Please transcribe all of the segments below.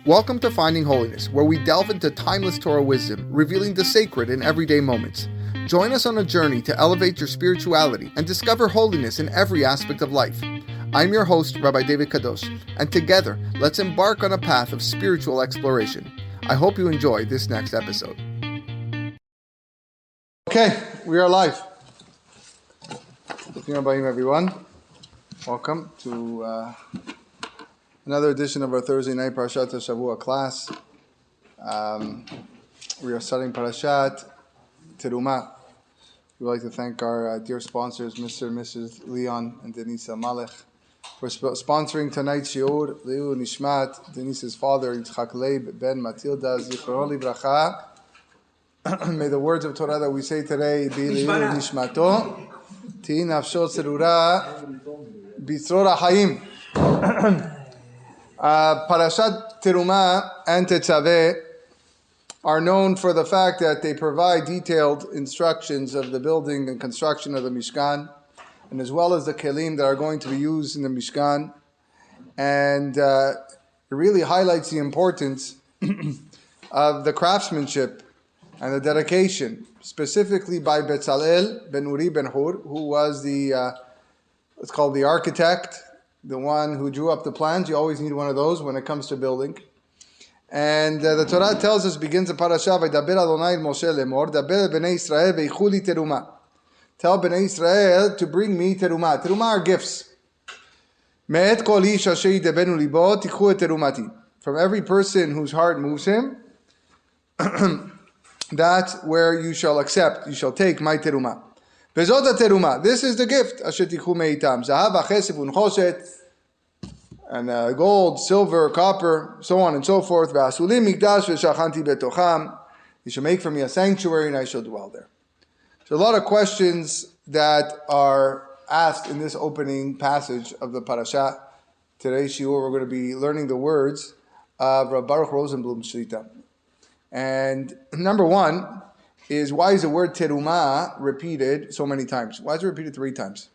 Welcome to Finding Holiness, where we delve into timeless Torah wisdom, revealing the sacred in everyday moments. Join us on a journey to elevate your spirituality and discover holiness in every aspect of life. I'm your host, Rabbi David Kadosh, and together, let's embark on a path of spiritual exploration. I hope you enjoy this next episode. Okay, we are live. Everyone. Welcome to another edition of our Thursday night Parashat Shavua class. We are studying Parashat Teruma. We'd like to thank our dear sponsors, Mr. and Mrs. Leon and Denise Malech, for sponsoring tonight's shiur. Leu Nishmat, Denise's father, Yitzchak Leib ben Matilda, Zichron Livracha. May the words of Torah that we say today be Leu Nishmato, Ti Nafsho Tzerura, Bitzrora Hayim. Parashat Teruma and Tetzaveh are known for the fact that they provide detailed instructions of the building and construction of the Mishkan, and as well as the kelim that are going to be used in the Mishkan. And it really highlights the importance of the craftsmanship and the dedication, specifically by Betzalel ben Uri ben Hur, who was it's called the architect, the one who drew up the plans. You always need one of those when it comes to building. And the Torah tells us, begins the parasha, Vaydaber Adonai el Moshe lemor, Daber b'nei Israel veichu li teruma. Tell Bnei Israel to bring me teruma. Teruma are gifts. Me'et kol ish asher yidebenu libo, tikhu et terumati. From every person whose heart moves him, that's where you shall accept, you shall take my teruma. Bezot teruma. This is the gift. Asher tikhu meitam. Zahav, chesef, unchoshet, and gold, silver, copper, so on and so forth. V'asulim mikdash v'shachanti betocham. You shall make for me a sanctuary, and I shall dwell there. So a lot of questions that are asked in this opening passage of the parasha. Today's shiur, we're going to be learning the words of R Baruch Rosenblum Shlita. And number one is, why is the word teruma repeated so many times? Why is it repeated 3 times?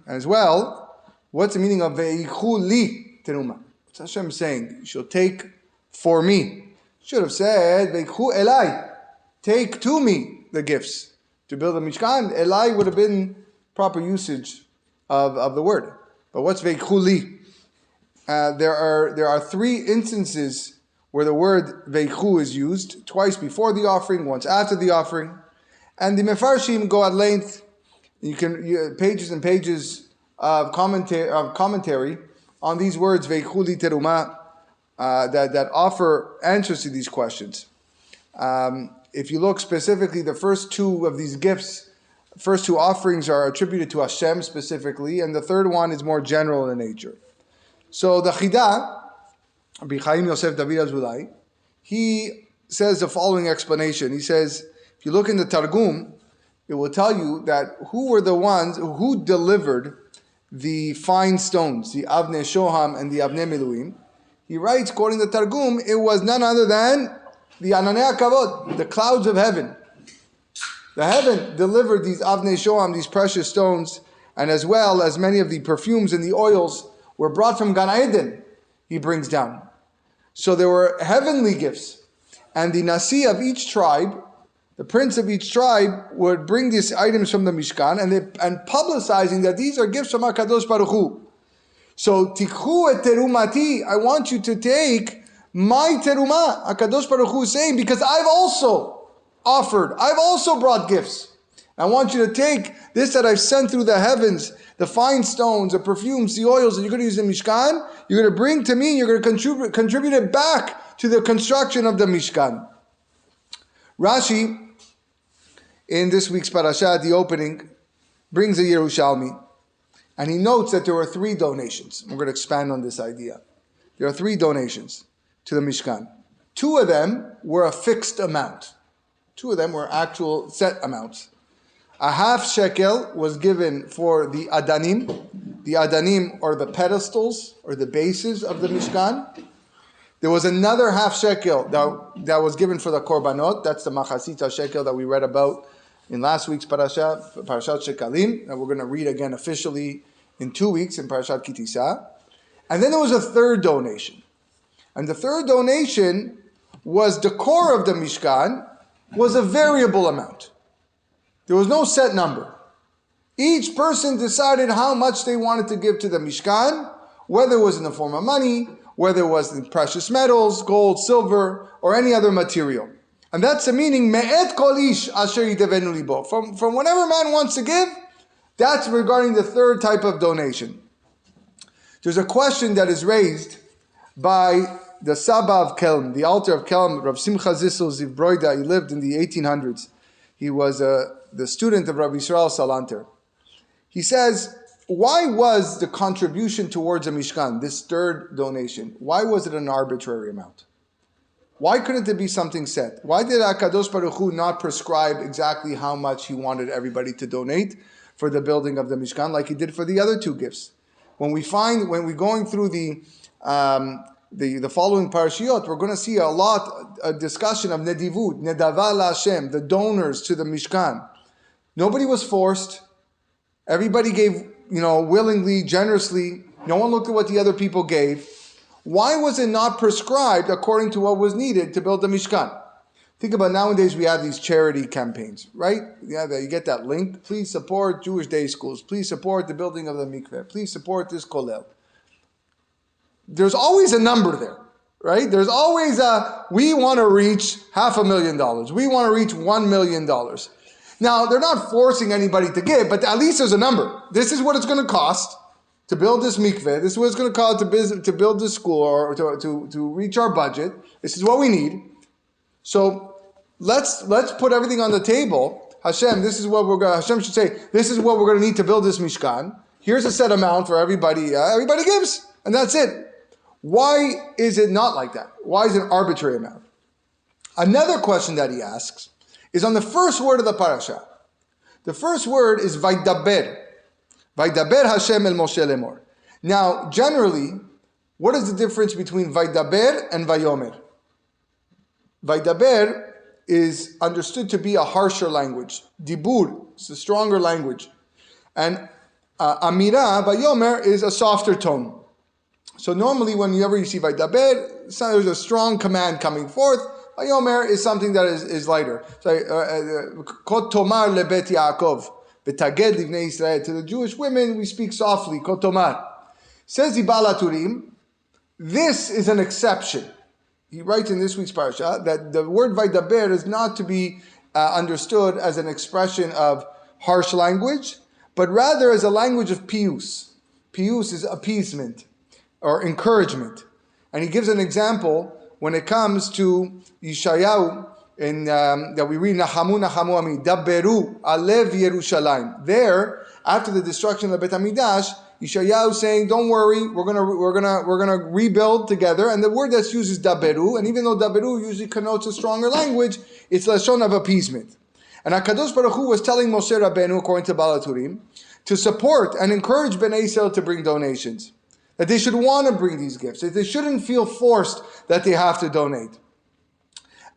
As well, what's the meaning of veichu li teruma? What's Hashem saying? You shall take for me. Should have said veichu elai. Take to me the gifts. To build a Mishkan, elai would have been proper usage of the word. But what's veichu li? There are 3 instances where the word veichu is used, twice before the offering, once after the offering. And the Mefarshim go at length. Pages and pages of commentary on these words, veichu li teruma, that offer answers to these questions. If you look specifically, the first 2 of these gifts, first 2 offerings are attributed to Hashem specifically, and the third one is more general in nature. So the Chidah, B'chaim Yosef David Azulai, he says the following explanation. He says, if you look in the Targum, it will tell you that who were the ones who delivered the fine stones, the Avnei Shoham and the Avnei Miluim. He writes, quoting the Targum, it was none other than the Ananei HaKavod, the clouds of heaven. The heaven delivered these Avnei Shoham, these precious stones, and as well as many of the perfumes and the oils were brought from Gan Eden, he brings down. So there were heavenly gifts. And the Nasi of each tribe, the prince of each tribe, would bring these items from the Mishkan and publicizing that these are gifts from HaKadosh Baruch Hu. So, tikhu et terumati, I want you to take my teruma. HaKadosh Baruch Hu is saying, because I've also offered, I've also brought gifts. I want you to take this that I've sent through the heavens, the fine stones, the perfumes, the oils that you're going to use in Mishkan, you're going to bring to me, you're going to contribute it back to the construction of the Mishkan. Rashi, in this week's parasha, the opening, brings a Yerushalmi, and he notes that there were 3 donations. We're going to expand on this idea. There are 3 donations to the Mishkan. 2 of them were a fixed amount. 2 of them were actual set amounts. A half shekel was given for the Adanim. The Adanim are the pedestals or the bases of the Mishkan. There was another half shekel that was given for the Korbanot. That's the Machasita shekel that we read about in last week's Parashat Shekalim, that we're going to read again officially in 2 weeks in Parashat Kitisa. And then there was a third donation. And the third donation was the core of the Mishkan, was a variable amount. There was no set number. Each person decided how much they wanted to give to the Mishkan, whether it was in the form of money, whether it was in precious metals, gold, silver, or any other material. And that's the meaning, me'et kol ish asher yidevenu libo. From whatever man wants to give, that's regarding the third type of donation. There's a question that is raised by the Saba of Kelm, the Alter of Kelm, Rav Simcha Zissel Ziv Broida. He lived in the 1800s. He was the student of Rabbi Yisrael Salanter. He says, why was the contribution towards the Mishkan, this third donation, why was it an arbitrary amount? Why couldn't it be something set? Why did HaKadosh Baruch Hu not prescribe exactly how much he wanted everybody to donate for the building of the Mishkan like he did for the other two gifts? When we're going through the following parashiyot, we're going to see a discussion of nedivut, nedava LaHashem, the donors to the Mishkan. Nobody was forced. Everybody gave, willingly, generously. No one looked at what the other people gave. Why was it not prescribed according to what was needed to build the Mishkan? Think about nowadays we have these charity campaigns, right? Yeah, you get that link. Please support Jewish day schools. Please support the building of the mikveh. Please support this kollel. There's always a number there, right? There's always we want to reach $500,000. We want to reach $1 million. Now, they're not forcing anybody to give, but at least there's a number. This is what it's going to cost to build this mikveh. This is what it's going to cost to build this school or to reach our budget. This is what we need. So let's put everything on the table. Hashem, Hashem should say, this is what we're going to need to build this Mishkan. Here's a set amount for everybody. Everybody gives, and that's it. Why is it not like that? Why is it an arbitrary amount? Another question that he asks is on the first word of the parasha. The first word is Vaidaber. Vaidaber Hashem el Moshe lemor. Now, generally, what is the difference between Vaidaber and Vayomer? Vaidaber is understood to be a harsher language. Dibur is a stronger language. And Amira, Vayomer, is a softer tone. So normally whenever you see Vaidaber, there's a strong command coming forth. Vayomer is something that is lighter. Kot tomar lebet Yaakov, betaged livnei Israel. To the Jewish women, we speak softly. Kot tomar. Says the Baal HaTurim, this is an exception. He writes in this week's parasha that the word Vaidaber is not to be understood as an expression of harsh language, but rather as a language of piyus. Piyus is appeasement or encouragement. And he gives an example when it comes to Yeshayahu, that we read, Nahamu Nahamu Ami, Daberu Alev Yerushalayim. There, after the destruction of the Bet HaMikdash, Yeshayahu saying, don't worry, we're gonna rebuild together. And the word that's used is Daberu, and even though Daberu usually connotes a stronger language, it's lashon of appeasement. And HaKadosh Baruch Hu was telling Moshe Rabbeinu, according to Baal HaTurim, to support and encourage Bnei Israel to bring donations. That they should want to bring these gifts. That they shouldn't feel forced that they have to donate.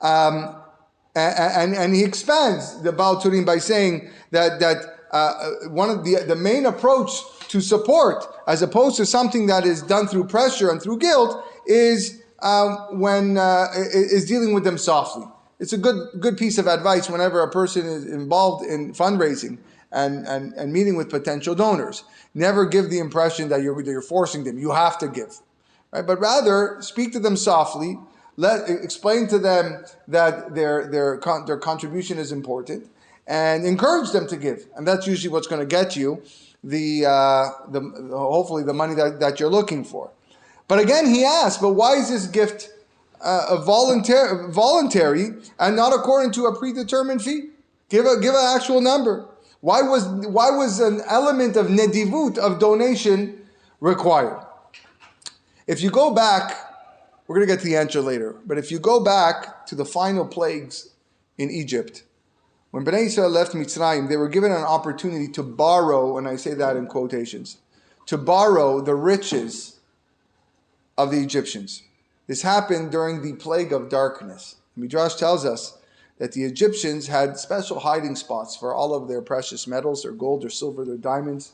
And he expands the Baal HaTurim by saying that one of the main approach to support, as opposed to something that is done through pressure and through guilt, is is dealing with them softly. It's a good piece of advice whenever a person is involved in fundraising and meeting with potential donors. Never give the impression that you're forcing them. You have to give, right? But rather speak to them softly. Explain to them that their contribution is important, and encourage them to give. And that's usually what's going to get you hopefully the money that you're looking for. But again, he asks, but why is this gift voluntary and not according to a predetermined fee? Give an actual number. Why was an element of nedivut, of donation, required? If you go back, we're going to get to the answer later, but if you go back to the final plagues in Egypt, when Bnei Israel left Mitzrayim, they were given an opportunity to borrow, and I say that in quotations, to borrow the riches of the Egyptians. This happened during the plague of darkness. Midrash tells us that the Egyptians had special hiding spots for all of their precious metals, their gold, their silver, their diamonds.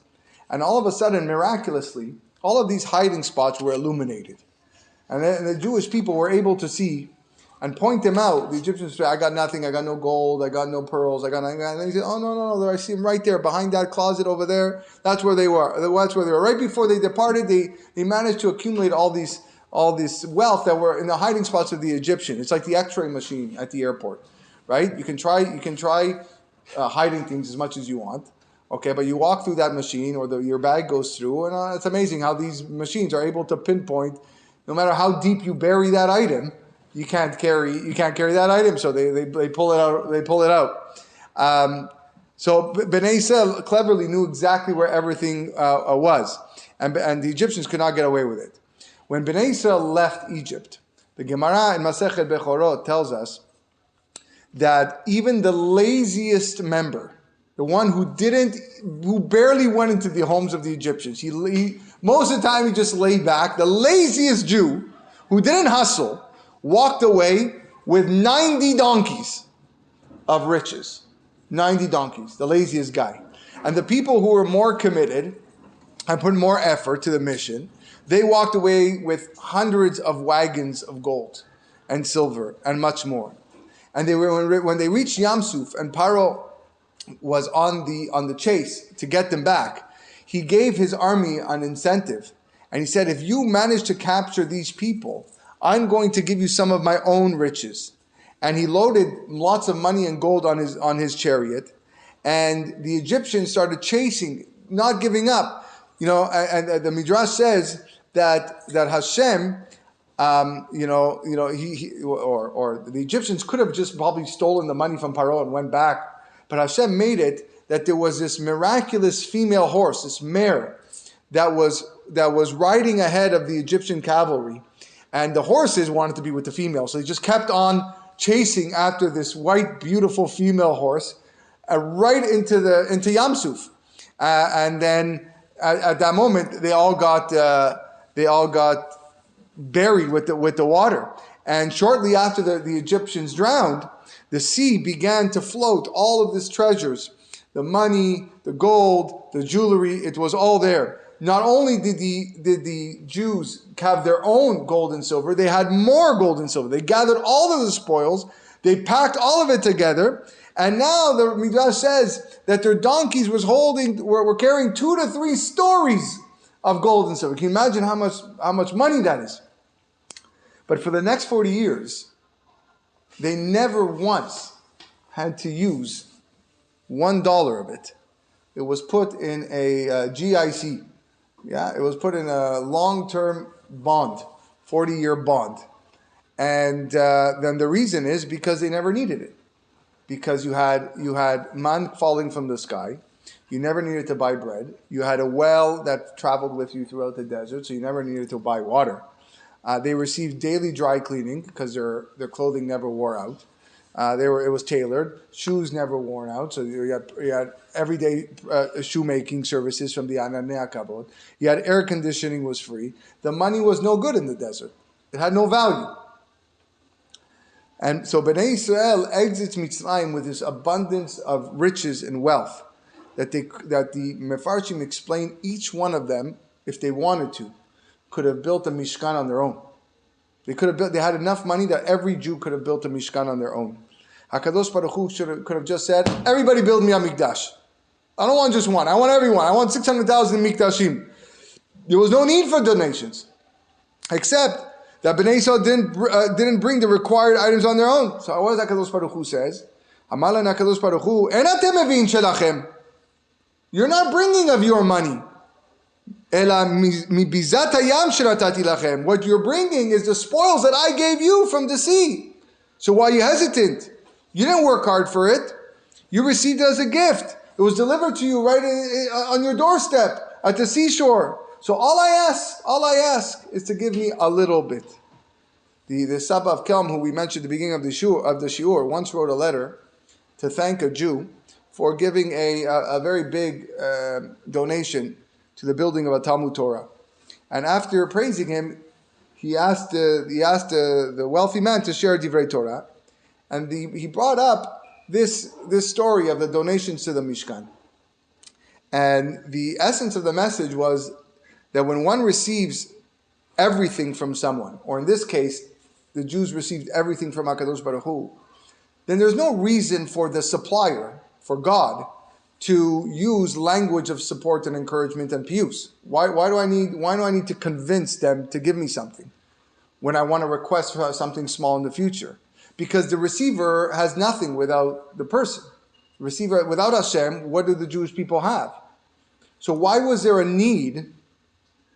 And all of a sudden, miraculously, all of these hiding spots were illuminated. And the Jewish people were able to see and point them out. The Egyptians said, I got nothing, I got no gold, I got no pearls, I got nothing. And they said, oh, no, I see them right there, behind that closet over there. That's where they were. That's where they were. Right before they departed, they managed to accumulate all this wealth that were in the hiding spots of the Egyptian. It's like the X-ray machine at the airport, right? You can try hiding things as much as you want, okay? But you walk through that machine, or your bag goes through, and it's amazing how these machines are able to pinpoint, no matter how deep you bury that item, you can't carry that item. So they pull it out. They pull it out. So Bnei Israel cleverly knew exactly where everything was, and the Egyptians could not get away with it. When Bnei Israel left Egypt, the Gemara in Masechet Bechorot tells us that even the laziest member, the one who barely went into the homes of the Egyptians, he most of the time he just laid back, the laziest Jew who didn't hustle, walked away with 90 donkeys of riches. 90 donkeys, the laziest guy. And the people who were more committed and put more effort to the mission, they walked away with hundreds of wagons of gold and silver and much more. And when they reached Yamsuf and Paro was on the chase to get them back, he gave his army an incentive. And he said, if you manage to capture these people, I'm going to give you some of my own riches. And he loaded lots of money and gold on his chariot. And the Egyptians started chasing, not giving up. And the Midrash says that Hashem, or the Egyptians could have just probably stolen the money from Paro and went back. But Hashem made it that there was this miraculous female horse, this mare, that was riding ahead of the Egyptian cavalry. And the horses wanted to be with the female, so they just kept on chasing after this white, beautiful female horse, right into Yamsuf. And then at that moment, they all got buried with the water. And shortly after the Egyptians drowned, the sea began to float all of these treasures, the money, the gold, the jewelry. It was all there. Not only did the Jews have their own gold and silver, they had more gold and silver. They gathered all of the spoils, they packed all of it together, and now the Midrash says that their donkeys were carrying 2 to 3 stories of gold and silver. Can you imagine how much money that is? But for the next 40 years, they never once had to use $1 of it. It was put in a GIC. Yeah, it was put in a long-term bond, 40-year bond. And then the reason is because they never needed it. Because you had man falling from the sky. You never needed to buy bread. You had a well that traveled with you throughout the desert, so you never needed to buy water. They received daily dry cleaning because their clothing never wore out. It was tailored. Shoes never worn out, so you had everyday shoemaking services from the Ananea Kabod. You had air conditioning was free. The money was no good in the desert. It had no value. And so Bnei Israel exits Mitzrayim with this abundance of riches and wealth that the Mefarshim explain each one of them, if they wanted to, could have built a Mishkan on their own. They had enough money that every Jew could have built a Mishkan on their own. HaKadosh Baruch Hu could have just said, everybody build me a Mikdash. I don't want just one. I want everyone. I want 600,000 Mikdashim. There was no need for donations. Except that Bnei Yisrael didn't bring the required items on their own. So what does HaKadosh Baruch Hu says? Amala HaKadosh Baruch Hu, En atem mevin shelachem. You're not bringing of your money. Ela mibizat hayam sheratati lachem. What you're bringing is the spoils that I gave you from the sea. So why are you hesitant? You didn't work hard for it. You received it as a gift. It was delivered to you right on your doorstep at the seashore. So all I ask is to give me a little bit. The Saba of Kelm, who we mentioned at the beginning of the shiur, once wrote a letter to thank a Jew for giving a very big donation to the building of a Talmud Torah. And after praising him, he asked the wealthy man to share Divrei Torah. And he brought up this story of the donations to the Mishkan. And the essence of the message was that when one receives everything from someone, or in this case, the Jews received everything from HaKadosh Baruch Hu, then there's no reason for the supplier, for God, to use language of support and encouragement and pious. Why do I need to convince them to give me something when I want to request for something small in the future? Because the receiver has nothing without the person. The receiver, without Hashem, what do the Jewish people have? So why was there a need?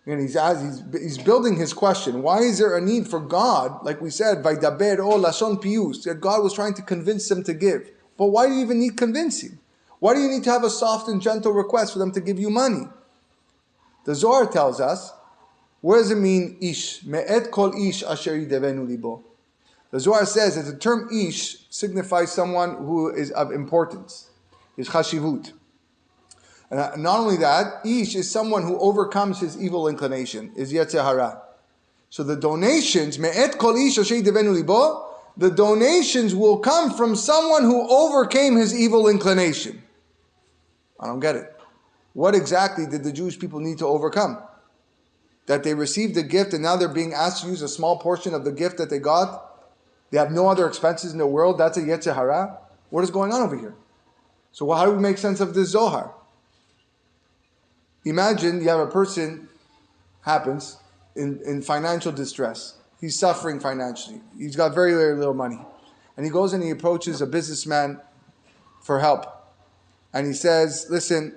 And he's building his question. Why is there a need for God, like we said, Vaidaber o lashon pius, that God was trying to convince them to give? But why do you even need convincing? Why do you need to have a soft and gentle request for them to give you money? The Zohar tells us, what does it mean, ish? Me'et kol ish asher yidevenu libo. The Zohar says that the term ish signifies someone who is of importance, is chashivut. And not only that, ish is someone who overcomes his evil inclination, is yetzer hara. So the donations, me'et kol ish asher yidevenu libo, the donations will come from someone who overcame his evil inclination. I don't get it. What exactly did the Jewish people need to overcome? That they received a gift and now they're being asked to use a small portion of the gift that they got? They have no other expenses in the world? That's a yetzer hara? What is going on over here? So how do we make sense of this Zohar? Imagine you have a person, happens, in financial distress. He's suffering financially. He's got very, very little money. And he goes and he approaches a businessman for help. And he says, listen,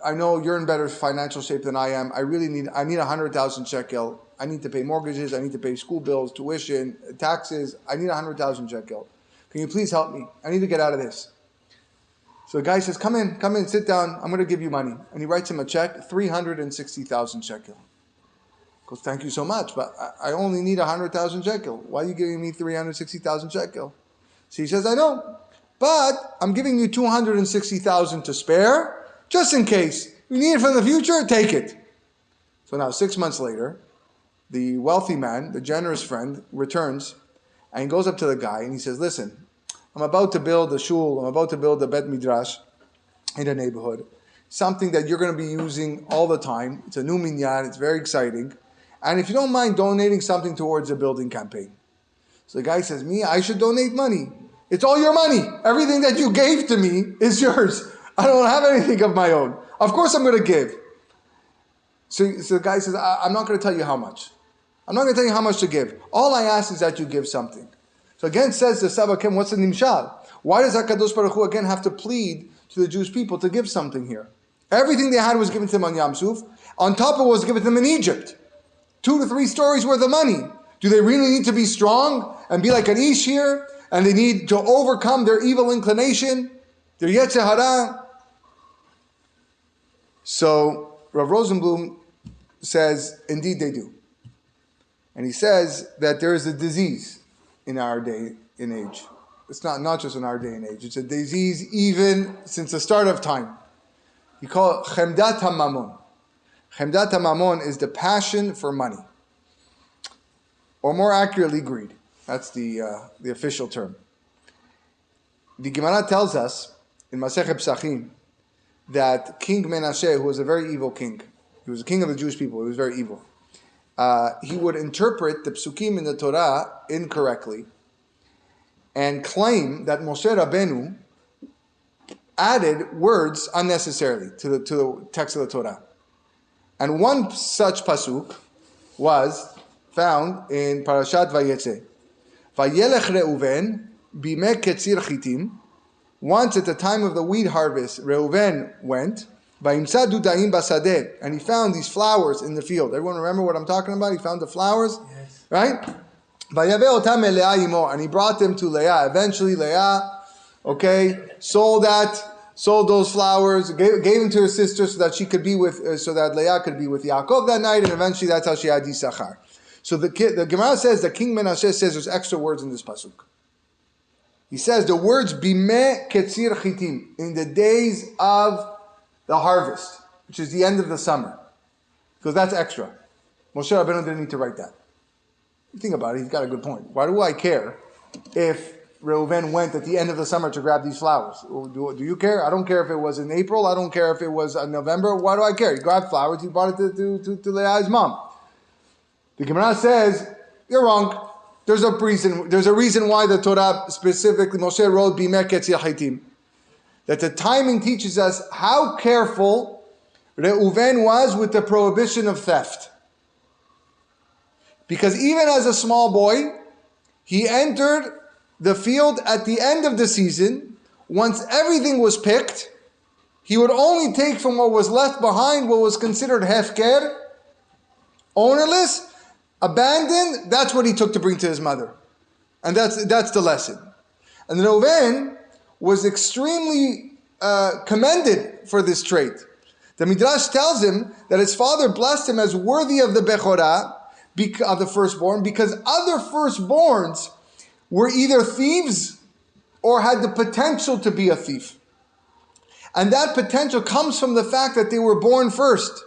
I know you're in better financial shape than I am. I need 100,000 shekel. I need to pay mortgages. I need to pay school bills, tuition, taxes. I need 100,000 shekel. Can you please help me? I need to get out of this. So the guy says, come in, sit down. I'm going to give you money. And he writes him a check, 360,000 shekel. He goes, thank you so much, but I only need 100,000 shekel. Why are you giving me 360,000 shekel? So he says, I know, but I'm giving you 260,000 to spare, just in case. You need it for the future, take it. So now 6 months later, the wealthy man, the generous friend, returns, and he goes up to the guy and he says, listen, I'm about to build a shul, I'm about to build a bet midrash in a neighborhood, something that you're going to be using all the time. It's a new minyan, it's very exciting. And if you don't mind donating something towards a building campaign. So the guy says, I should donate money. It's all your money. Everything that you gave to me is yours. I don't have anything of my own. Of course I'm going to give. So the guy says, I'm not going to tell you how much. I'm not going to tell you how much to give. All I ask is that you give something. So again says the Sabakim, what's the nimshal? Why does HaKadosh Baruch Hu again have to plead to the Jewish people to give something here? Everything they had was given to them on Yam Suf. On top of it was given to them in Egypt. 2 to 3 stories worth of money. Do they really need to be strong and be like an ish here? And they need to overcome their evil inclination, their yetzer hara? So Rav Rosenblum says, indeed they do. And he says that there is a disease in our day and age. It's not just in our day and age. It's a disease even since the start of time. You call it Chemdat HaMamon. Chemdat HaMamon is the passion for money. Or more accurately, greed. That's the official term. The Gemara tells us in Masechet Psachim that King Menashe, who was a very evil king, he was a king of the Jewish people, he was very evil. He would interpret the psukim in the Torah incorrectly and claim that Moshe Rabbeinu added words unnecessarily to the text of the Torah. And one such pasuk was found in Parashat Vayetze. Vayelech Reuven bimeh ketzir chitim. Once at the time of the wheat harvest, Reuven went, vayimsa dudaim basadeh, and he found these flowers in the field. Everyone remember what I'm talking about? He found the flowers, yes. Right? Vayaveh otam el Leah imo, and he brought them to Leah. Eventually, Leah, sold those flowers, gave them to her sister so that she could be with, so that Leah could be with Yaakov that night, and eventually that's how she had Yisachar. So the Gemara says that King Menashe says there's extra words in this pasuk. He says the words bimeh ketzir chitim, in the days of the harvest, which is the end of the summer, because that's extra. Moshe Rabbeinu didn't need to write that. Think about it, he's got a good point. Why do I care if Reuven went at the end of the summer to grab these flowers? Do you care? I don't care if it was in April. I don't care if it was in November. Why do I care? He grabbed flowers. He brought it to Leah's mom. The Gemara says, you're wrong. There's a reason. There's a reason why the Torah specifically, Moshe wrote, Bimeh Ketz Yachitim. That the timing teaches us how careful Reuven was with the prohibition of theft. Because even as a small boy, he entered the field at the end of the season. Once everything was picked, he would only take from what was left behind, what was considered hefker, ownerless, abandoned. That's what he took to bring to his mother. And that's the lesson. And Reuven was extremely commended for this trait. The Midrash tells him that his father blessed him as worthy of the Bechorah, of the firstborn, because other firstborns were either thieves or had the potential to be a thief. And that potential comes from the fact that they were born first.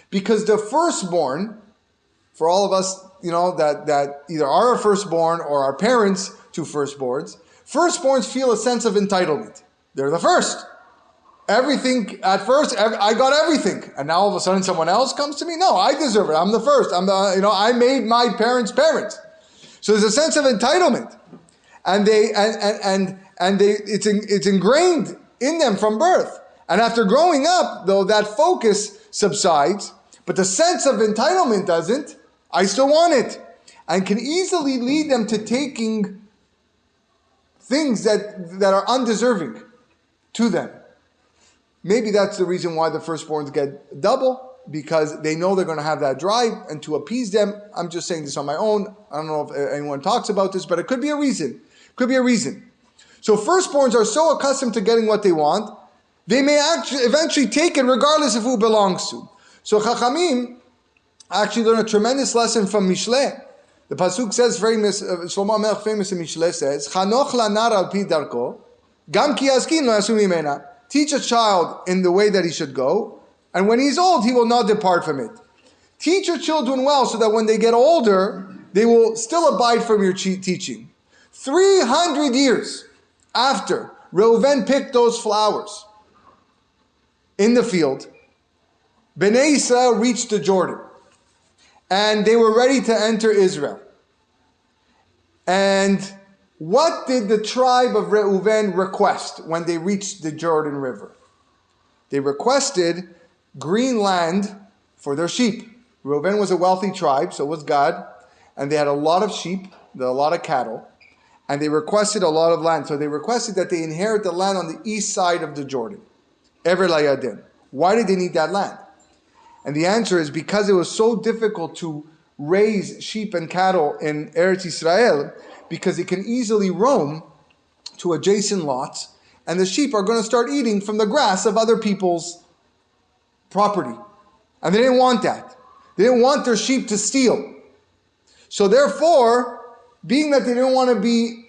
Because the firstborn, for all of us, that either are a firstborn or our parents to firstborns, firstborns feel a sense of entitlement. They're the first. Everything, at first, I got everything. And now all of a sudden someone else comes to me? No, I deserve it. I'm the first. I made my parents parents. So there's a sense of entitlement. And it's ingrained in them from birth. And after growing up, though, that focus subsides, but the sense of entitlement doesn't. I still want it. And can easily lead them to taking things that are undeserving to them. Maybe that's the reason why the firstborns get double, because they know they're going to have that drive, and to appease them, I'm just saying this on my own. I don't know if anyone talks about this, but it could be a reason. Could be a reason. So firstborns are so accustomed to getting what they want, they may eventually take it regardless of who belongs to. So Chachamim actually learn a tremendous lesson from Mishle. The pasuk says, Shlomo HaMelech famous in Mishle says, Chanoch lanar al pi darko, gam ki askin lo yasu mimena. Teach a child in the way that he should go, and when he's old, he will not depart from it. Teach your children well, so that when they get older, they will still abide from your teaching. 300 years after Reuven picked those flowers in the field, Bnei Israel reached the Jordan, and they were ready to enter Israel. And what did the tribe of Reuven request when they reached the Jordan River? They requested green land for their sheep. Reuven was a wealthy tribe, so was God, and they had a lot of sheep, a lot of cattle, and they requested a lot of land. So they requested that they inherit the land on the east side of the Jordan, Ever Layadim. Why did they need that land? And the answer is because it was so difficult to raise sheep and cattle in Eretz Israel, because it can easily roam to adjacent lots, and the sheep are going to start eating from the grass of other people's property. And they didn't want that. They didn't want their sheep to steal. So therefore, being that they didn't want to be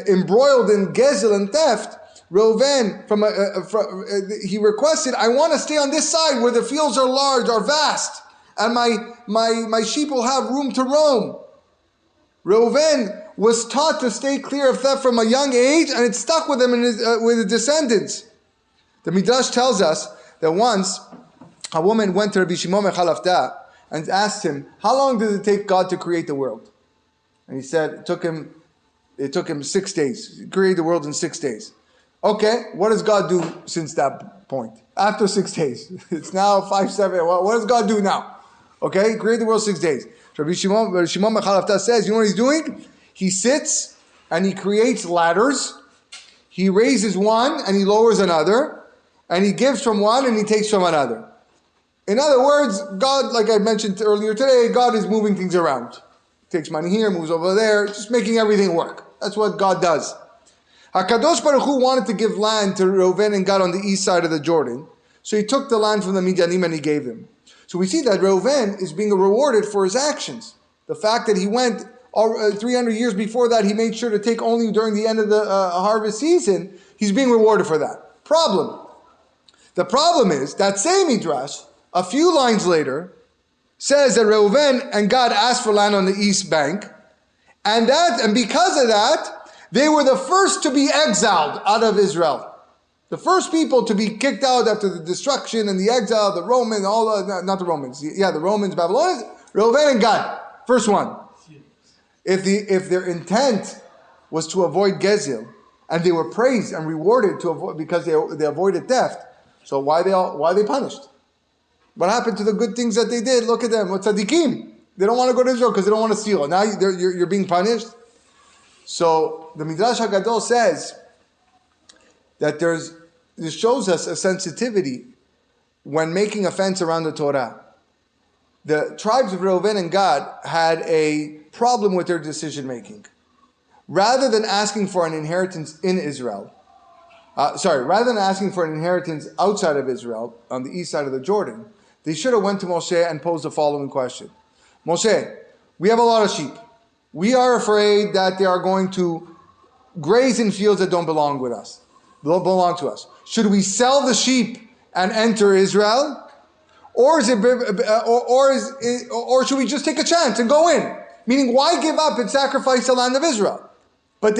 embroiled in gezel and theft, Reuven, he requested, I want to stay on this side where the fields are large, are vast, and my sheep will have room to roam. Reuven was taught to stay clear of theft from a young age, and it stuck with him with his descendants. The Midrash tells us that once a woman went to Rabbi Shimon ben Chalafta and asked him, how long did it take God to create the world? And he said, it took him 6 days. He created the world in 6 days. Okay, what does God do since that point? After 6 days. It's now 5, 7. What does God do now? Okay, create the world 6 days. Rabbi Shimon ben Chalafta says, you know what he's doing? He sits and he creates ladders. He raises one and he lowers another. And he gives from one and he takes from another. In other words, God, like I mentioned earlier today, God is moving things around. Takes money here, moves over there, just making everything work. That's what God does. HaKadosh Baruch Hu wanted to give land to Reuven and Gad on the east side of the Jordan. So he took the land from the Midianim and he gave them. So we see that Reuven is being rewarded for his actions. The fact that he went 300 years before that, he made sure to take only during the end of the harvest season, he's being rewarded for that. Problem. The problem is, that same Midrash, a few lines later, says that Reuven and Gad asked for land on the east bank, and because of that, they were the first to be exiled out of Israel. The first people to be kicked out after the destruction and the exile, the Romans, the Romans, Babylonians, Reuven and Gad. First one, if their intent was to avoid Gezil, and they were praised and rewarded because they avoided theft, so why they punished? What happened to the good things that they did? Look at them, what's tzaddikim? They don't want to go to Israel because they don't want to steal. Now you're being punished. So the Midrash HaGadol says that this shows us a sensitivity when making a fence around the Torah. The tribes of Reuven and Gad had a problem with their decision making. Rather than asking for an inheritance in Israel, rather than asking for an inheritance outside of Israel, on the east side of the Jordan, they should have went to Moshe and posed the following question. Moshe, we have a lot of sheep. We are afraid that they are going to graze in fields that don't belong to us. Should we sell the sheep and enter Israel? Or should we just take a chance and go in? Meaning, why give up and sacrifice the land of Israel? But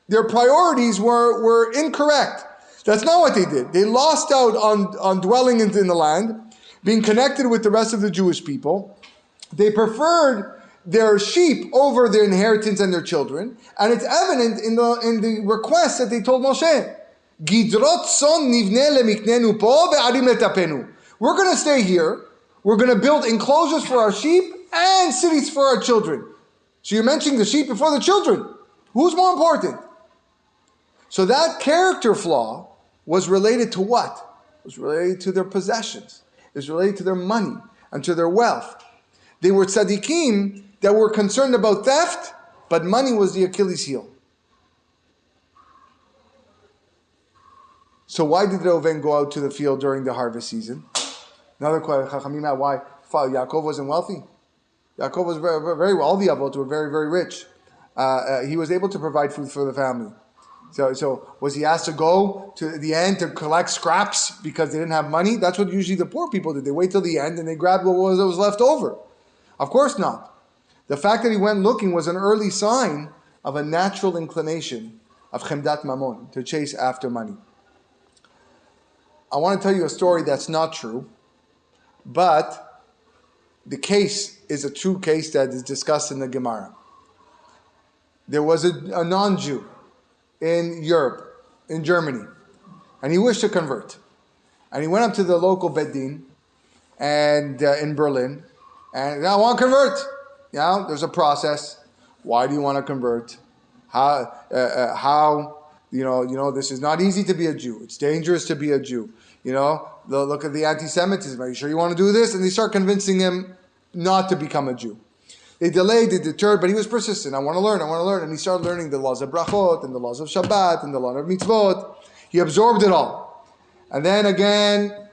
their priorities were incorrect. That's not what they did. They lost out on dwelling in the land, being connected with the rest of the Jewish people. They preferred their sheep over their inheritance and their children, and it's evident in the request that they told Moshe. We're going to stay here. We're going to build enclosures for our sheep and cities for our children. So you're mentioning the sheep before the children. Who's more important? So that character flaw was related to what? It was related to their possessions. It was related to their money and to their wealth. They were tzaddikim that were concerned about theft, but money was the Achilles heel. So why did Reuven go out to the field during the harvest season? Another question, Chachamim, why? Yaakov wasn't wealthy. Yaakov was very, very well. All the Avot were very, very rich. He was able to provide food for the family. So was he asked to go to the end to collect scraps because they didn't have money? That's what usually the poor people did. They wait till the end and they grabbed what was left over. Of course not. The fact that he went looking was an early sign of a natural inclination of chemdat mamon, to chase after money. I want to tell you a story that's not true, but the case is a true case that is discussed in the Gemara. There was a non-Jew in Europe, in Germany, and he wished to convert. And he went up to the local Beit Din and in Berlin, and I want to convert. There's a process. Why do you want to convert? How? This is not easy to be a Jew. It's dangerous to be a Jew. Look at the anti-Semitism. Are you sure you want to do this? And they start convincing him not to become a Jew. They delayed, they deterred, but he was persistent. I want to learn. And he started learning the laws of brachot, and the laws of Shabbat, and the law of mitzvot. He absorbed it all. And then again,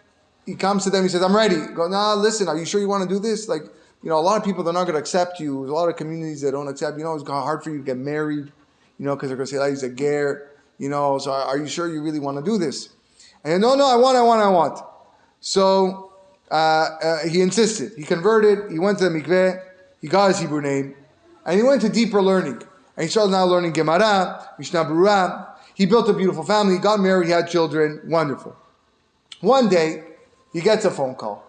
he comes to them, he says, I'm ready. Go, listen, are you sure you want to do this? A lot of people, they're not going to accept you. There's a lot of communities that don't accept you. It's hard for you to get married, because they're going to say, he's a ger, so are you sure you really want to do this? And no, I want. So he insisted. He converted. He went to the mikveh. He got his Hebrew name. And he went to deeper learning. And he started now learning Gemara, Mishnah Berurah. He built a beautiful family. He got married. He had children. Wonderful. One day, he gets a phone call.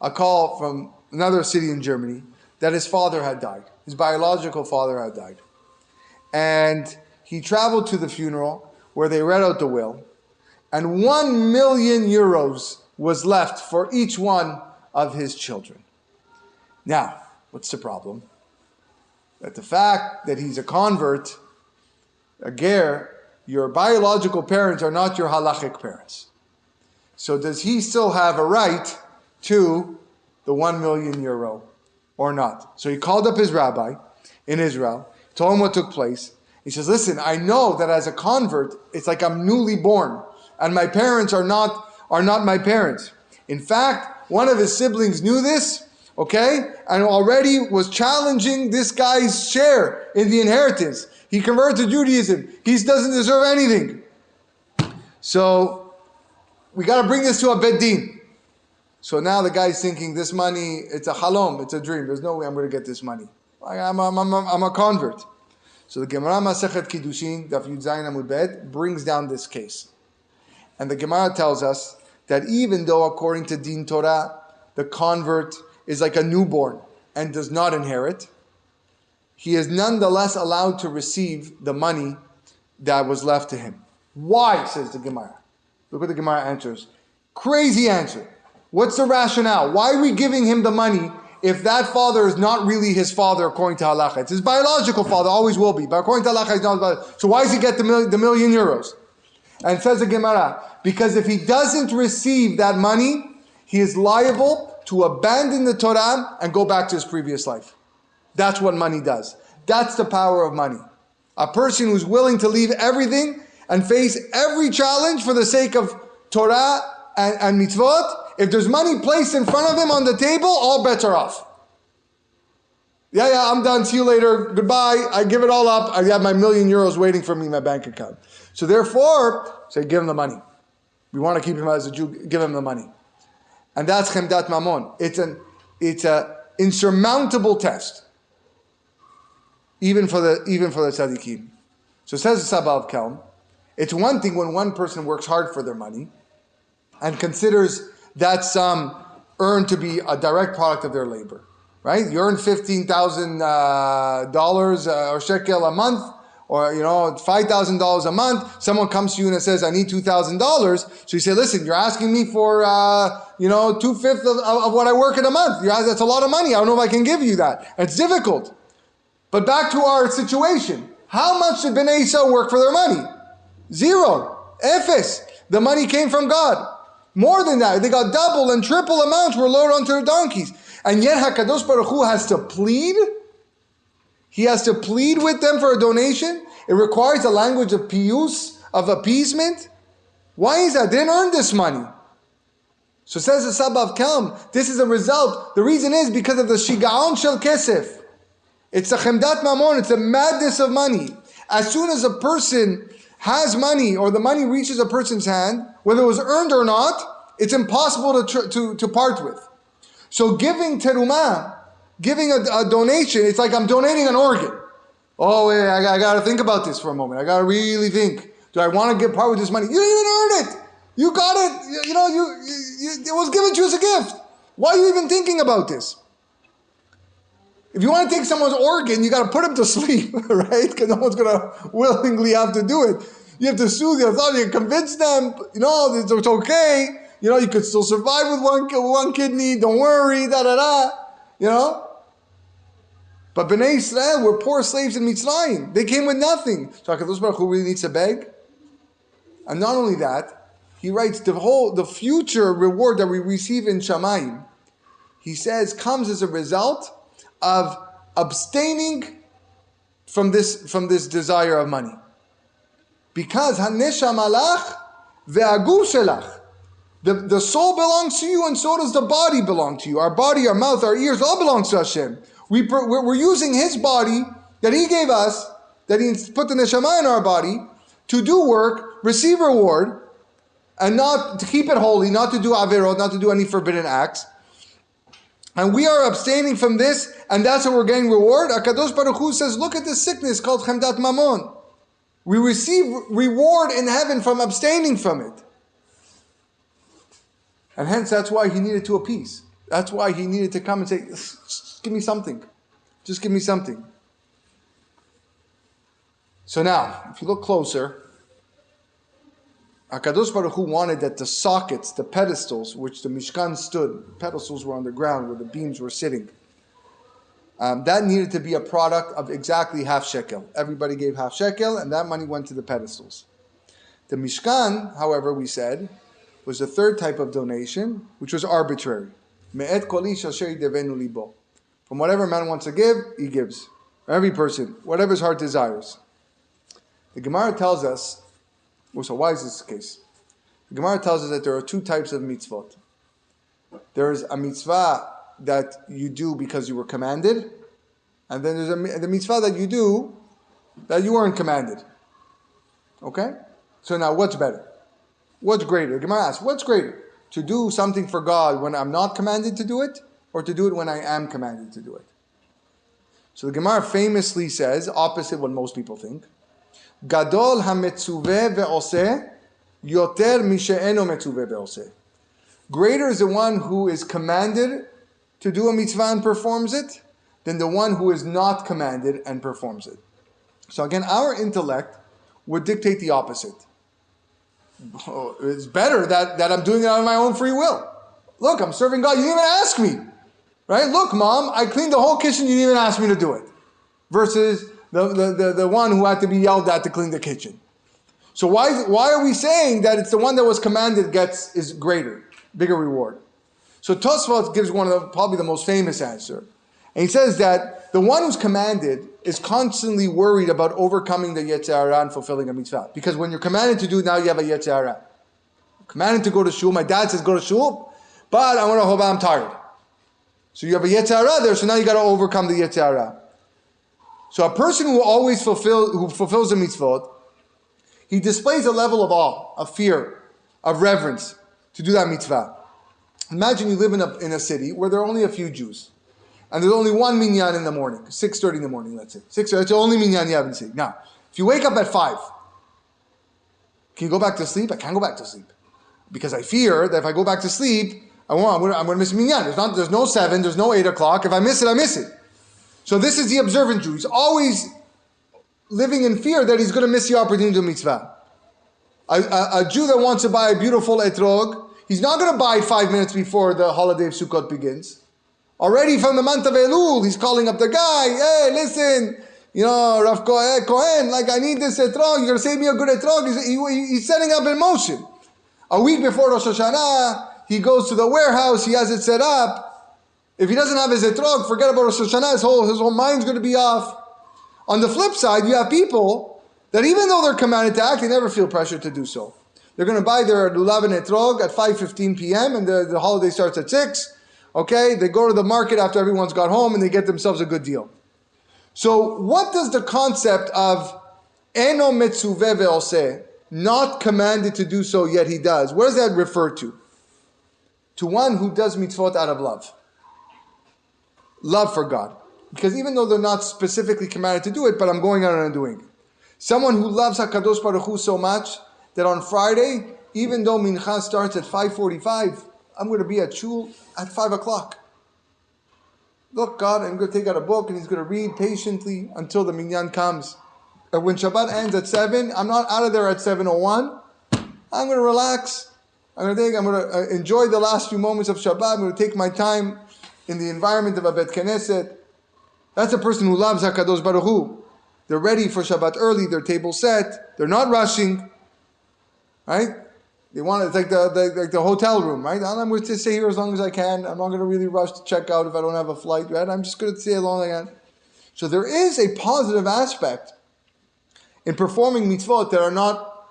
A call from another city in Germany that his father had died. His biological father had died. And he traveled to the funeral where they read out the will. And 1 million euros was left for each one of his children. Now, what's the problem? That the fact that he's a convert, a ger, your biological parents are not your halachic parents. So does he still have a right to the 1 million euro or not? So he called up his rabbi in Israel, told him what took place. He says, listen, I know that as a convert, it's like I'm newly born. And my parents are not my parents. In fact, one of his siblings knew this, and already was challenging this guy's share in the inheritance. He converted to Judaism. He doesn't deserve anything. So we got to bring this to a Beit Din. So now the guy's thinking, this money, it's a halom, it's a dream. There's no way I'm going to get this money. I'm a convert. So the Gemara Masechet Kiddushin, Daf Yud Zayin Amud Bet, brings down this case. And the Gemara tells us that even though according to Din Torah, the convert is like a newborn and does not inherit, he is nonetheless allowed to receive the money that was left to him. Why, says the Gemara? Look what the Gemara answers. Crazy answer. What's the rationale? Why are we giving him the money if that father is not really his father according to halacha? It's his biological father, always will be, but according to halacha, he's not his father. So why does he get the million euros? And says the Gemara, because if he doesn't receive that money, he is liable to abandon the Torah and go back to his previous life. That's what money does. That's the power of money. A person who's willing to leave everything and face every challenge for the sake of Torah and mitzvot, if there's money placed in front of him on the table, all bets are off. Yeah, I'm done. See you later. Goodbye. I give it all up. I have my €1,000,000 waiting for me in my bank account. So therefore, say, give him the money. We want to keep him as a Jew. Give him the money. And that's chemdat mamon. It's an insurmountable test, even for the tzaddikim. So says the Saba of Kelm, it's one thing when one person works hard for their money and considers that sum earned to be a direct product of their labor, right? You earn $15,000 or shekel a month, or $5,000 a month. Someone comes to you and says, "I need $2,000." So you say, "Listen, you're asking me for 2/5 of what I work in a month. That's a lot of money. I don't know if I can give you that." And it's difficult. But back to our situation. How much did Bnei Yisrael work for their money? 0. Efes. The money came from God. More than that, they got double and triple amounts were loaded onto their donkeys. And yet HaKadosh Baruch Hu has to plead. He has to plead with them for a donation. It requires a language of piyus, of appeasement. Why is that? They didn't earn this money. So says the Saba of Kelm, this is a result. The reason is because of the shigaon shel kesef. It's a chemdat mamon. It's a madness of money. As soon as a person has money, or the money reaches a person's hand, whether it was earned or not, it's impossible to part with. So giving teruma, giving a donation, it's like I'm donating an organ. Oh, wait, I got to think about this for a moment. I got to really think. Do I want to get part with this money? You didn't even earn it. You got it. It was given to you as a gift. Why are you even thinking about this? If you want to take someone's organ, you got to put him to sleep, right? Because no one's going to willingly have to do it. You have to soothe them. You convince them, it's okay. You could still survive with one kidney. Don't worry, But Bnei Israel were poor slaves in Mitzrayim. They came with nothing. So HaKadosh Baruch Hu really needs to beg. And not only that, he writes the future reward that we receive in Shamayim, he says, comes as a result of abstaining from this desire of money. Because Hanesham alach ve'aguf shelach. The soul belongs to you, and so does the body belong to you. Our body, our mouth, our ears, all belongs to Hashem. We're using His body that He gave us, that He put the neshama in our body, to do work, receive reward, and not to keep it holy, not to do averot, not to do any forbidden acts. And we are abstaining from this, and that's how we're getting reward. HaKadosh Baruch Hu says, look at this sickness called chemdat mamon. We receive reward in heaven from abstaining from it. And hence, that's why he needed to appease. That's why he needed to come and say, just give me something. Just give me something. So now, if you look closer, HaKadosh Baruch Hu wanted that the sockets, the pedestals, which the Mishkan stood, pedestals were on the ground where the beams were sitting, that needed to be a product of exactly half shekel. Everybody gave half shekel, and that money went to the pedestals. The Mishkan, however, we said, was the third type of donation, which was arbitrary. Me'et kol ish asher yidevenu libo. From whatever man wants to give, he gives. Every person, whatever his heart desires. The Gemara tells us, so why is this the case? The Gemara tells us that there are two types of mitzvot. There is a mitzvah that you do because you were commanded, and then there's the mitzvah that you do that you weren't commanded. Okay? So now, what's better? What's greater? The Gemara asks, what's greater? To do something for God when I'm not commanded to do it, or to do it when I am commanded to do it? So the Gemara famously says, opposite what most people think, Gadol ha-metzuveh ve'oseh yoter mi she'eno metzuveh ve'oseh. Greater is the one who is commanded to do a mitzvah and performs it, than the one who is not commanded and performs it. So again, our intellect would dictate the opposite. It's better that I'm doing it out of my own free will. Look, I'm serving God. You didn't even ask me. Right? Look, Mom, I cleaned the whole kitchen. You didn't even ask me to do it. Versus the one who had to be yelled at to clean the kitchen. So why are we saying that it's the one that was commanded is greater, bigger reward? So Tosfot gives one of probably the most famous answer. And he says that the one who's commanded is constantly worried about overcoming the Yetzer Hara and fulfilling a mitzvah. Because when you're commanded to do it, now you have a Yetzer Hara. Commanded to go to shul, my dad says go to shul, but I want to hold on, I'm tired. So you have a Yetzer Hara there, so now you got to overcome the Yetzer Hara. So a person who always fulfills the mitzvot, he displays a level of awe, of fear, of reverence to do that mitzvah. Imagine you live in a city where there are only a few Jews. And there's only one minyan in the morning, 6:30 in the morning, let's say. 6:30, that's the only minyan you haven't seen. Now, if you wake up at 5, can you go back to sleep? I can't go back to sleep. Because I fear that if I go back to sleep, I'm going to miss minyan. There's no 7, there's no 8 o'clock. If I miss it, I miss it. So this is the observant Jew. He's always living in fear that he's going to miss the opportunity to mitzvah. A Jew that wants to buy a beautiful etrog, he's not going to buy it 5 minutes before the holiday of Sukkot begins. Already from the month of Elul, he's calling up the guy. Hey, listen, Rav Cohen, like I need this etrog. You're going to save me a good etrog. He's setting up in motion. A week before Rosh Hashanah, he goes to the warehouse. He has it set up. If he doesn't have his etrog, forget about Rosh Hashanah. His whole mind's going to be off. On the flip side, you have people that even though they're commanded to act, they never feel pressure to do so. They're going to buy their lulav and etrog at 5:15 p.m. and the holiday starts at 6. Okay, they go to the market after everyone's got home and they get themselves a good deal. So what does the concept of eno metzuveh ve'oseh, not commanded to do so yet he does, what does that refer to? To one who does mitzvot out of love. Love for God. Because even though they're not specifically commanded to do it, but I'm going out and doing it. Someone who loves HaKadosh Baruch Hu so much that on Friday, even though mincha starts at 5:45, I'm going to be at shul at 5 o'clock. Look, God, I'm going to take out a book and he's going to read patiently until the minyan comes. And when Shabbat ends at 7, I'm not out of there at 7:01. I'm going to relax. I'm going to enjoy the last few moments of Shabbat. I'm going to take my time in the environment of a Bet Knesset. That's a person who loves HaKadosh Baruch Hu. They're ready for Shabbat early. Their table set. They're not rushing. Right? They want it's like the hotel room, right? I'm going to stay here as long as I can. I'm not going to really rush to check out if I don't have a flight, right? I'm just going to stay as long as I can. So there is a positive aspect in performing mitzvot that are not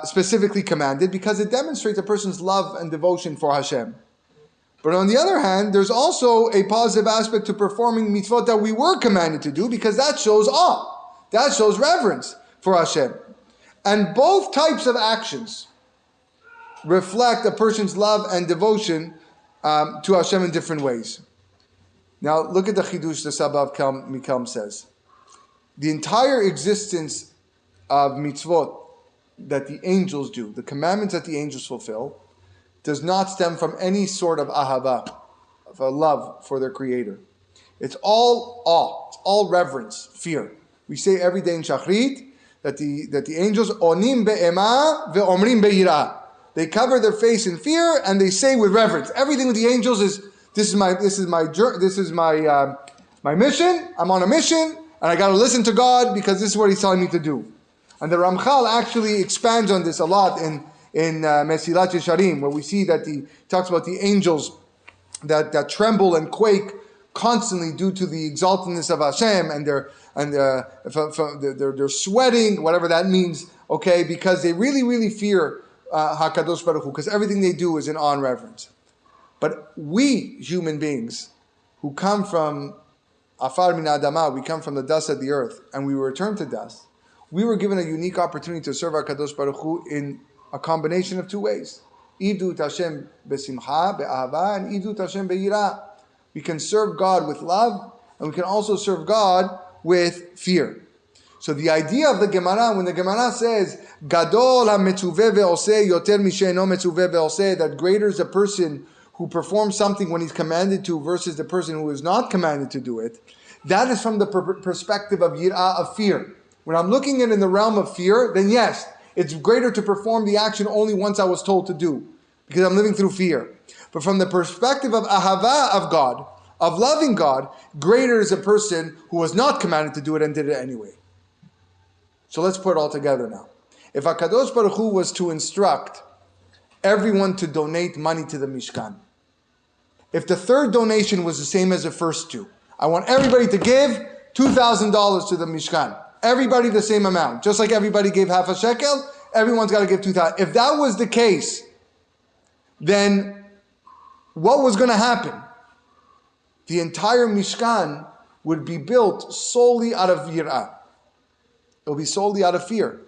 specifically commanded because it demonstrates a person's love and devotion for Hashem. But on the other hand, there's also a positive aspect to performing mitzvot that we were commanded to do because that shows awe. That shows reverence for Hashem. And both types of actions reflect a person's love and devotion to Hashem in different ways. Now, look at the Chidush the Sabbav Mikelm says. The entire existence of mitzvot that the angels do, the commandments that the angels fulfill, does not stem from any sort of ahava, of a love for their Creator. It's all awe, it's all reverence, fear. We say every day in Shachrit that the angels onim be'ema ve'omrim be'yirah. They cover their face in fear and they say with reverence. Everything with the angels is this is my mission. I'm on a mission and I got to listen to God because this is what He's telling me to do. And the Ramchal actually expands on this a lot in Mesilat Yesharim, where we see that he talks about the angels that tremble and quake constantly due to the exaltedness of Hashem and they're sweating, whatever that means. Okay, because they really, really fear HaKadosh Baruch Hu, because everything they do is in awe and reverence. But we, human beings, who come from Afar min Adama, we come from the dust of the earth, and we return to dust, we were given a unique opportunity to serve HaKadosh Baruch Hu in a combination of two ways. Idut Hashem besimcha, be'ahava, and Idut Hashem be'yirah. We can serve God with love, and we can also serve God with fear. So the idea of the Gemara, when the Gemara says, Gadol ha-metzuveh ve'oseh yoter mishe'eno metzuveh ve'oseh, that greater is a person who performs something when he's commanded to versus the person who is not commanded to do it, That is from the perspective of yir'ah, of fear. When I'm looking at it in the realm of fear, then yes, it's greater to perform the action only once I was told to do, because I'm living through fear. But from the perspective of ahava, of God, of loving God, greater is a person who was not commanded to do it and did it anyway. So let's put it all together now. If HaKadosh Baruch Hu was to instruct everyone to donate money to the Mishkan, if the third donation was the same as the first two, I want everybody to give $2,000 to the Mishkan. Everybody the same amount. Just like everybody gave half a shekel, everyone's got to give 2,000. If that was the case, then what was going to happen? The entire Mishkan would be built solely out of yir'ah. It will be solely out of fear.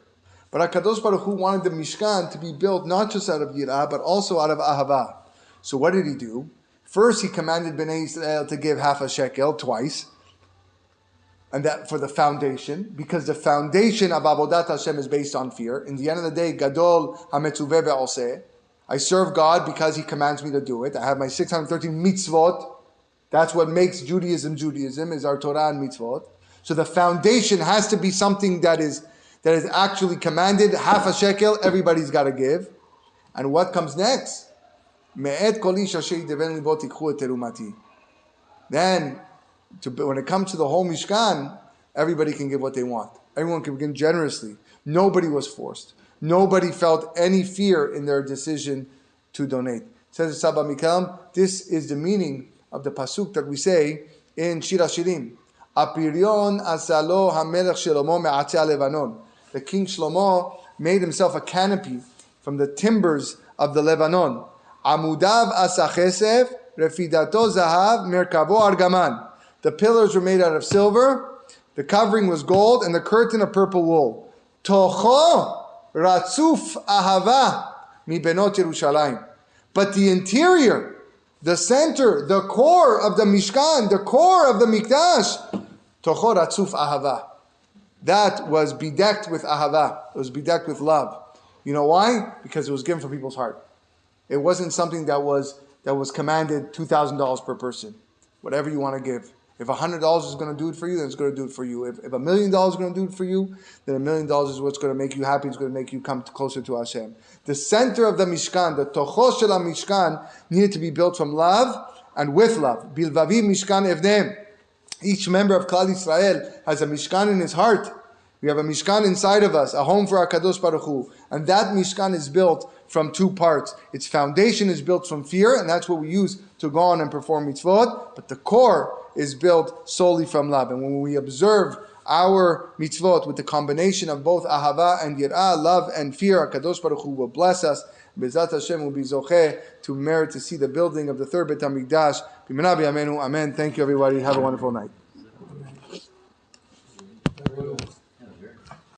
But HaKadosh Baruch Hu wanted the Mishkan to be built not just out of yir'ah, but also out of ahava. So what did he do? First, he commanded Bnei Israel to give half a shekel twice, and that for the foundation, because the foundation of Avodat Hashem is based on fear. In the end of the day, Gadol HaMetzuveh Be'oseh. I serve God because He commands me to do it. I have my 613 mitzvot. That's what makes Judaism Judaism, is our Torah and mitzvot. So the foundation has to be something that is actually commanded. Half a shekel, everybody's got to give. And what comes next? Then, when it comes to the whole Mishkan, everybody can give what they want. Everyone can give generously. Nobody was forced. Nobody felt any fear in their decision to donate. Says Saba Mikam, this is the meaning of the pasuk that we say in Shir HaShirim. Apirion asalo hamelech Shlomo me'atzei Lebanon. The king Shlomo made himself a canopy from the timbers of the Lebanon. Amudav asa chesef, refidato zahav, merkavo argaman. The pillars were made out of silver, the covering was gold, and the curtain of purple wool. Tocho ratzuf ahava mi benot Yerushalayim. But the interior, the center, the core of the Mishkan, the core of the Mikdash, tocho ratzuf ahava. That was bedecked with ahava. It was bedecked with love. You know why? Because it was given from people's heart. It wasn't something that was commanded $2,000 per person. Whatever you want to give. If $100 is going to do it for you, then it's going to do it for you. If $1 million is going to do it for you, then $1 million is what's going to make you happy. It's going to make you come closer to Hashem. The center of the Mishkan, the Tocho Shel Mishkan, needed to be built from love and with love. Bilvavi Mishkan Evnem. Each member of Klal Yisrael has a Mishkan in his heart. We have a Mishkan inside of us, a home for HaKadosh Baruch Hu. And that Mishkan is built from two parts. Its foundation is built from fear, and that's what we use to go on and perform mitzvot. But the core is built solely from love. And when we observe our mitzvot with the combination of both ahava and yir'ah, love and fear, HaKadosh Baruch Hu will bless us. Bezat Hashem will be zocheh to merit to see the building of the third Beit HaMikdash. B'mena b'yameinu. Amen. Thank you, everybody. Have a wonderful night.